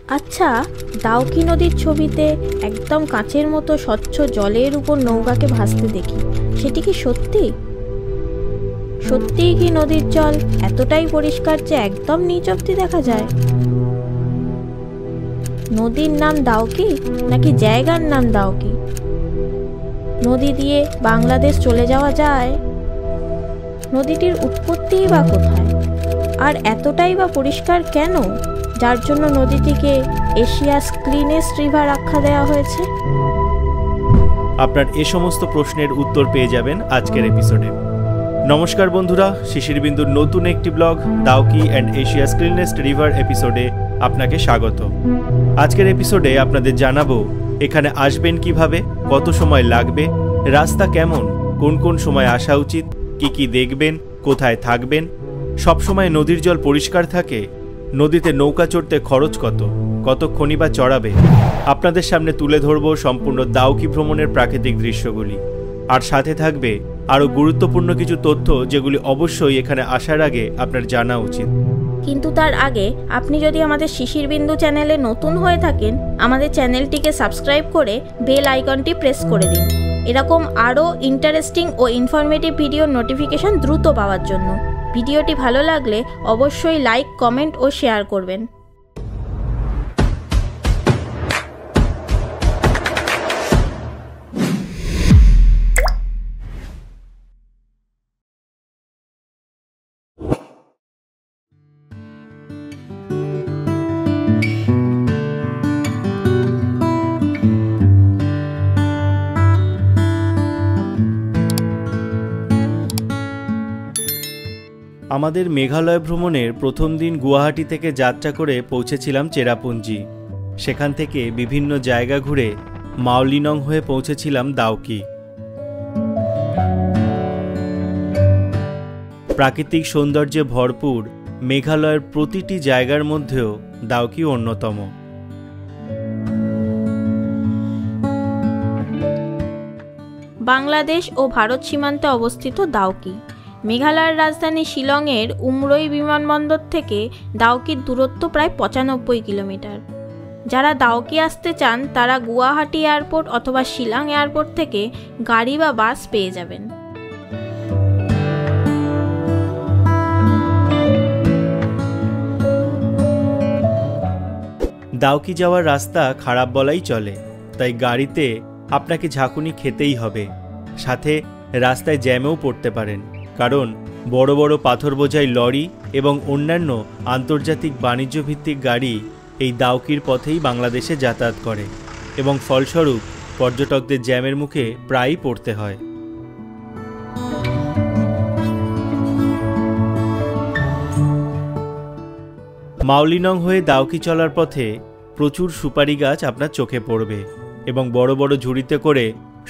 আচ্ছা, দাউকি নদীর ছবিতে একদম কাঁচের মতো স্বচ্ছ জলের উপর নৌকাকে ভাসতে দেখি, সেটি কি সত্যি? সত্যিই কি নদীর জল এতটাই পরিষ্কার যে একদম নিচ অব্দি দেখা যায়? নদীর নাম দাউকি নাকি জায়গার নাম দাউকি? নদী দিয়ে বাংলাদেশ চলে যাওয়া যায়? নদীটির উৎপত্তিই বা কোথায়? আর এতটাই বা পরিষ্কার কেন, যার জন্য নদীটিকে এশিয়াস ক্লিনেস্ট রিভার আখ্যা দেওয়া হয়েছে? আপনার এ সমস্ত প্রশ্নের উত্তর পেয়ে যাবেন আজকের এপিসোডে। নমস্কার বন্ধুরা, শিশির বিন্দুর নতুন একটি blog Dawki and Asia's cleanest river এপিসোডে আপনাকে স্বাগত। আজকের এপিসোডে আপনাদের জানাবো এখানে আসবেন কিভাবে, কত সময় লাগবে, রাস্তা কেমন, কোন কোন সময় আসা উচিত, কি দেখবেন, কোথায় থাকবেন, সবসময় নদীর জল পরিষ্কার থাকে, নদীতে নৌকা চড়তে খরচ কতক্ষণই বা চড়াবে। আপনাদের সামনে তুলে ধরব সম্পূর্ণ দাউকি ভ্রমণের প্রাকৃতিক দৃশ্যগুলি, আর সাথে থাকবে আরও গুরুত্বপূর্ণ কিছু তথ্য যেগুলি অবশ্যই এখানে আসার আগে আপনার জানা উচিত। কিন্তু তার আগে আপনি যদি আমাদের শিশির বিন্দু চ্যানেলে নতুন হয়ে থাকেন, আমাদের চ্যানেলটিকে সাবস্ক্রাইব করে বেল আইকনটি প্রেস করে দিন, এরকম আরও ইন্টারেস্টিং ও ইনফরমেটিভ ভিডিওর নোটিফিকেশন দ্রুত পাওয়ার জন্য। ভিডিওটি ভালো লাগলে অবশ্যই লাইক, কমেন্ট ও শেয়ার করবেন। আমাদের মেঘালয় ভ্রমণের প্রথম দিন গুয়াহাটি থেকে যাত্রা করে পৌঁছেছিলাম চেরাপুঞ্জি। সেখান থেকে বিভিন্ন জায়গা ঘুরে মাওলিনং হয়ে পৌঁছেছিলাম দাউকি। প্রাকৃতিক সৌন্দর্যে ভরপুর মেঘালয়ের প্রতিটি জায়গার মধ্যেও দাউকি অন্যতম। বাংলাদেশ ও ভারত সীমান্তে অবস্থিত দাউকি মেঘালয়ের রাজধানী শিলংয়ের উমরই বিমানবন্দর থেকে দাউকির দূরত্ব প্রায় 95 কিলোমিটার। যারা দাউকি আসতে চান তারা গুয়াহাটি এয়ারপোর্ট অথবা শিলং এয়ারপোর্ট থেকে গাড়ি বা বাস পেয়ে যাবেন। দাউকি যাওয়ার রাস্তা খারাপ বলাই চলে, তাই গাড়িতে আপনাকে ঝাঁকুনি খেতেই হবে। সাথে রাস্তায় জ্যামেও পড়তে পারেন, কারণ বড় বড় পাথর বোঝাই লরি এবং অন্যান্য আন্তর্জাতিক বাণিজ্যভিত্তিক গাড়ি এই দাউকির পথেই বাংলাদেশে যাতায়াত করে এবং ফলস্বরূপ পর্যটকদের জ্যামের মুখে প্রায়ই পড়তে হয়। মাওলিনং হয়ে দাউকি চলার পথে প্রচুর সুপারি গাছ আপনার চোখে পড়বে এবং বড় বড় ঝুড়িতে করে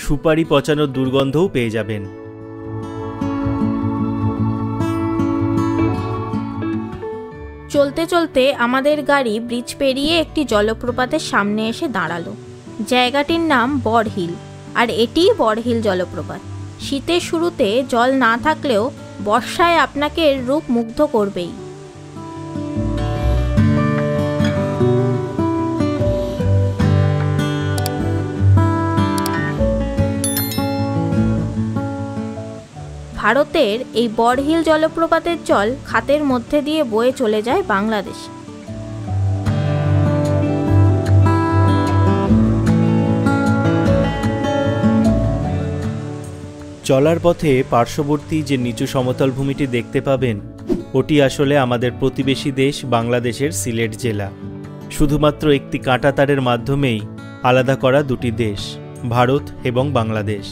সুপারি পচানোর দুর্গন্ধও পেয়ে যাবেন। চলতে চলতে আমাদের গাড়ি ব্রিজ পেরিয়ে একটি জলপ্রপাতের সামনে এসে দাঁড়ালো। জায়গাটির নাম বড়হিল, আর এটিই বড়হিল জলপ্রপাত। শীতের শুরুতে জল না থাকলেও বর্ষায় আপনাকে এর রূপ মুগ্ধ করবেই। ভারতের এই বড়হিল জলপ্রপাতের জল খাতের মধ্যে দিয়ে বয়ে চলে যায় বাংলাদেশ। চলার পথে পার্শ্ববর্তী যে নিচু সমতল ভূমিটি দেখতে পাবেন, ওটি আসলে আমাদের প্রতিবেশী দেশ বাংলাদেশের সিলেট জেলা। শুধুমাত্র একটি কাঁটাতারের মাধ্যমেই আলাদা করা দুটি দেশ, ভারত এবং বাংলাদেশ।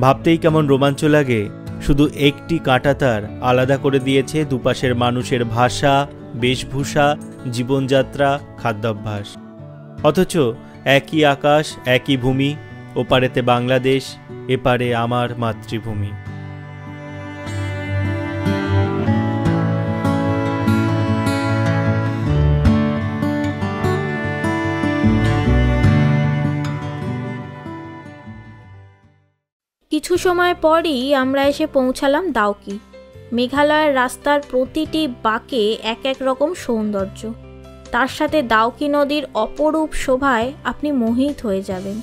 ভাবতেই কেমন রোমাঞ্চ লাগে, শুধু একটি কাঁটাতার আলাদা করে দিয়েছে দুপাশের মানুষের ভাষা, বেশভূষা, জীবনযাত্রা, খাদ্যাভ্যাস। অথচ একই আকাশ, একই ভূমি, ওপারেতে বাংলাদেশ, এপারে আমার মাতৃভূমি। কিছু সময় পরই আমরা এসে পৌঁছালাম দাউকি। মেঘালয়ের রাস্তার প্রতিটি বাঁকে এক এক রকম সৌন্দর্য। তার সাথে দাউকি নদীর অপরূপ শোভায় আপনি মোহিত হয়ে যাবেন।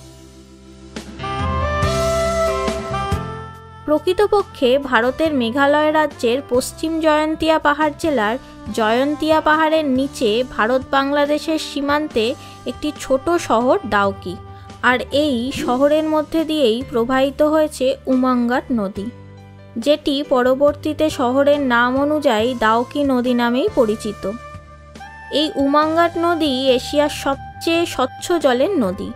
প্রকৃতপক্ষে ভারতের মেঘালয় রাজ্যের পশ্চিম জয়ন্তিয়া পাহাড় জেলার জয়ন্তিয়া পাহাড়ের নিচে ভারত বাংলাদেশের সীমান্তে একটি ছোট শহর দাউকি, আর এই শহরের মধ্যে দিয়েই প্রবাহিত হয়েছে উমাঙ্গাট নদী, যেটি পরবর্তীতে শহরের নাম অনুযায়ী দাউকি নদী নামেই পরিচিত। এই উমাঙ্গাট নদী এশিয়ার সবচেয়ে স্বচ্ছ জলের নদী।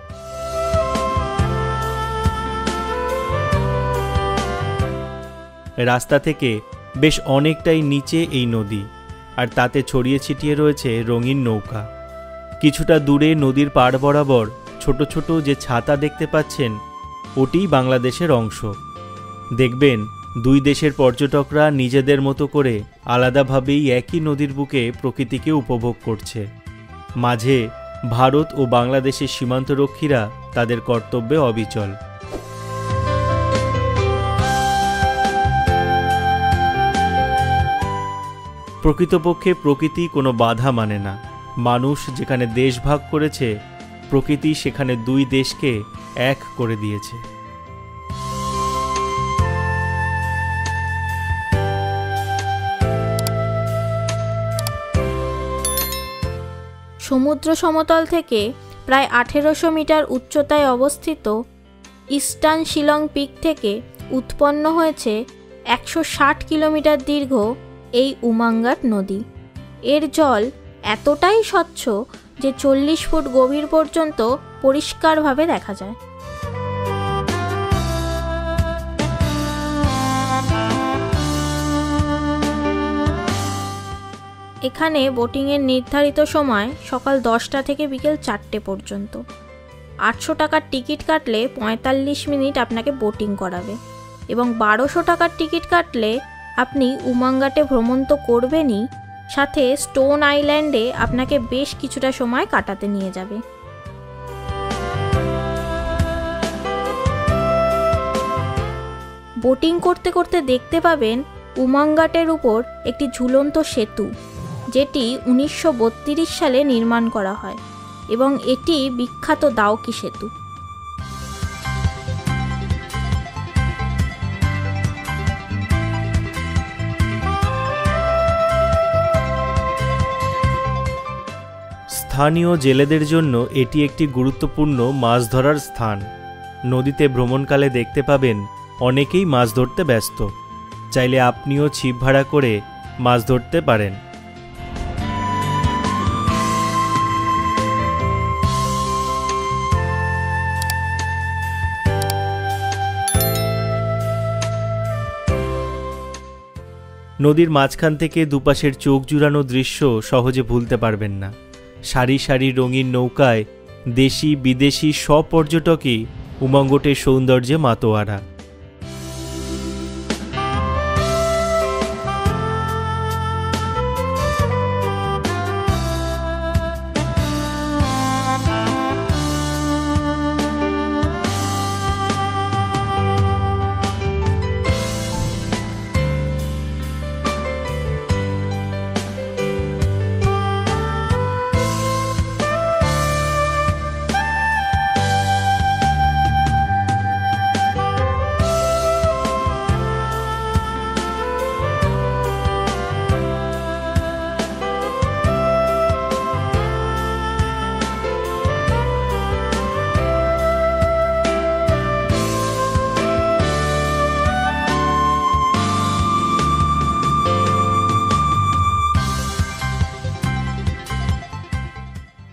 রাস্তা থেকে বেশ অনেকটাই নিচে এই নদী, আর তাতে ছড়িয়ে ছিটিয়ে রয়েছে রঙিন নৌকা। কিছুটা দূরে নদীর পাড় বরাবর ছোট ছোট যে ছাতা দেখতে পাচ্ছেন, ওটিই বাংলাদেশের অংশ। দেখবেন দুই দেশের পর্যটকরা নিজেদের মতো করে আলাদাভাবেই একই নদীর বুকে প্রকৃতিকে উপভোগ করছে। মাঝে ভারত ও বাংলাদেশের সীমান্তরক্ষীরা তাদের কর্তব্যে অবিচল। প্রকৃতপক্ষে প্রকৃতি কোনো বাধা মানে না। মানুষ যেখানে দেশ ভাগ করেছে, প্রকৃতি সেখানে দুই দেশকে এক করে দিয়েছে। সমুদ্র সমতল থেকে প্রায় 1800 মিটার উচ্চতায় অবস্থিত ইস্টার্ন শিলং পিক থেকে উৎপন্ন হয়েছে 160 কিলোমিটার দীর্ঘ এই উমাঙ্গাট নদী। এর জল এতটাই স্বচ্ছ যে 40 ফুট গভীর পর্যন্ত পরিষ্কারভাবে দেখা যায়। এখানে বোটিংয়ের নির্ধারিত সময় সকাল 10টা থেকে বিকেল 4টে পর্যন্ত। 800 টাকার টিকিট কাটলে 45 মিনিট আপনাকে বোটিং করাবে, এবং 1200 টাকার টিকিট কাটলে আপনি উমাঙ্গাটে ভ্রমণ তো করবেনই, সাথে স্টোন আইল্যান্ডে আপনাকে বেশ কিছুটা সময় কাটাতে নিয়ে যাবে। বোটিং করতে করতে দেখতে পাবেন উমাঙ্গাটের উপর একটি ঝুলন্ত সেতু, যেটি 1932 সালে নির্মাণ করা হয়, এবং এটি বিখ্যাত দাউকি সেতু। স্থানীয় জেলেদের জন্য এটি একটি গুরুত্বপূর্ণ মাছ ধরার স্থান। নদীতে ভ্রমণকালে দেখতে পাবেন অনেকেই মাছ ধরতে ব্যস্ত। চাইলে আপনিও ছিপ ভাড়া করে মাছ ধরতে পারেন। নদীর মাঝখান থেকে দুপাশের চোখ জুড়ানো দৃশ্য সহজে ভুলতে পারবেন না। সারি সারি রঙিন নৌকায় দেশি বিদেশি সব পর্যটকই উমাঙ্গটের সৌন্দর্যে মাতোয়ারা।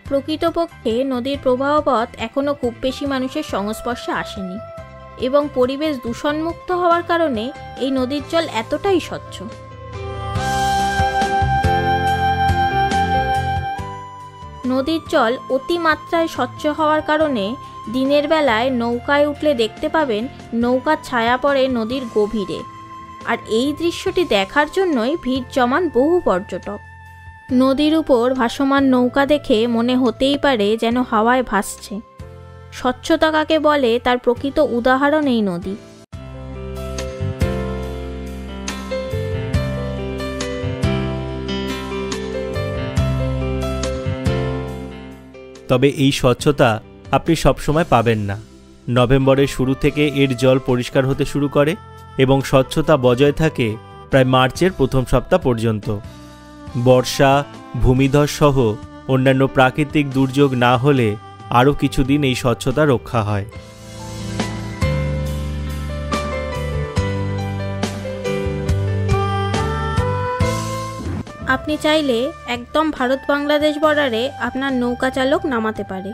প্রকৃতপক্ষে নদীর প্রবাহপথ এখনও খুব বেশি মানুষের সংস্পর্শে আসেনি, এবং পরিবেশ দূষণমুক্ত হওয়ার কারণে এই নদীর জল এতটাই স্বচ্ছ। নদীর জল অতিমাত্রায় স্বচ্ছ হওয়ার কারণে দিনের বেলায় নৌকায় উঠলে দেখতে পাবেন নৌকার ছায়া পড়ে নদীর গভীরে, আর এই দৃশ্যটি দেখার জন্যই ভিড় জমান বহু পর্যটক। নদীর উপর ভাসমান নৌকা দেখে মনে হতেই পারে যেন হাওয়ায় ভাসছে। স্বচ্ছতা কাকে বলে তার প্রকৃত উদাহরণ এই নদী। তবে এই স্বচ্ছতা আপনি সবসময় পাবেন না। নভেম্বরের শুরু থেকে এর জল পরিষ্কার হতে শুরু করে এবং স্বচ্ছতা বজায় থাকে প্রায় মার্চের প্রথম সপ্তাহ পর্যন্ত। বর্ষা, ভূমিধস সহ অন্যান্য প্রাকৃতিক দুর্যোগ না হলে আরও কিছুদিন এই স্বচ্ছতা রক্ষা হয়। আপনি চাইলে একদম ভারত বাংলাদেশ বর্ডারে আপনার নৌকা চালক নামাতে পারে,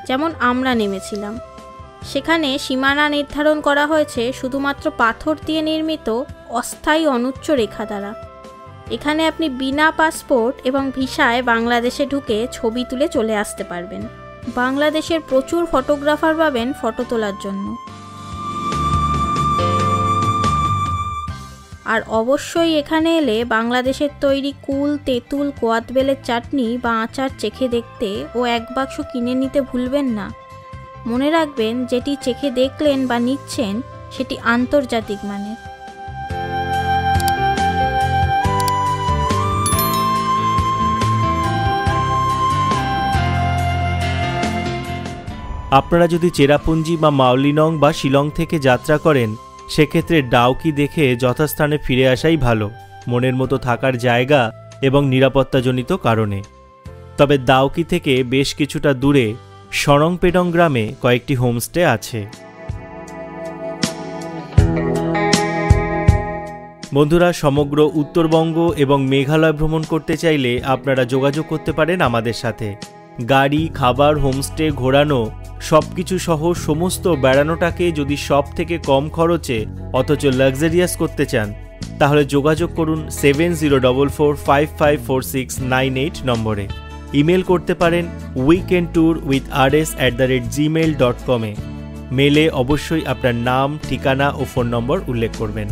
যেমন আমরা নেমেছিলাম। সেখানে সীমানা নির্ধারণ করা হয়েছে শুধুমাত্র পাথর দিয়ে নির্মিত অস্থায়ী অনুচ্চ রেখা দ্বারা। এখানে আপনি বিনা পাসপোর্ট এবং ভিসায় বাংলাদেশে ঢুকে ছবি তুলে চলে আসতে পারবেন। বাংলাদেশের প্রচুর ফটোগ্রাফার পাবেন ফটো তোলার জন্য। আর অবশ্যই এখানে এলে বাংলাদেশের তৈরি কুল, তেঁতুল, কোয়াতবেলের চাটনি বা আচার চেখে দেখতে ও এক বাক্স কিনে নিতে ভুলবেন না। মনে রাখবেন, যেটি চেখে দেখলেন বা নিচ্ছেন সেটি আন্তর্জাতিক মানের। আপনারা যদি চেরাপুঞ্জি বা মাওলিনং বা শিলং থেকে যাত্রা করেন, সেক্ষেত্রে ডাউকি দেখে যথাস্থানে ফিরে আসাই ভালো, মনের মতো থাকার জায়গা এবং নিরাপত্তাজনিত কারণে। তবে ডাউকি থেকে বেশ কিছুটা দূরে সরংপেডং গ্রামে কয়েকটি হোমস্টে আছে। বন্ধুরা, সমগ্র উত্তরবঙ্গ এবং মেঘালয় ভ্রমণ করতে চাইলে আপনারা যোগাযোগ করতে পারেন আমাদের সাথে। গাড়ি, খাবার, হোমস্টে, ঘোরানো সবকিছু সহ সমস্ত বেড়ানোটাকে যদি সব থেকে কম খরচে অথচ লাক্সারিয়াস করতে চান, তাহলে যোগাযোগ করুন 7044554698 নম্বরে। ইমেল করতে পারেন weekendtourwithrs@gmail.com এ। মেলে অবশ্যই আপনার নাম, ঠিকানা ও ফোন নম্বর উল্লেখ করবেন।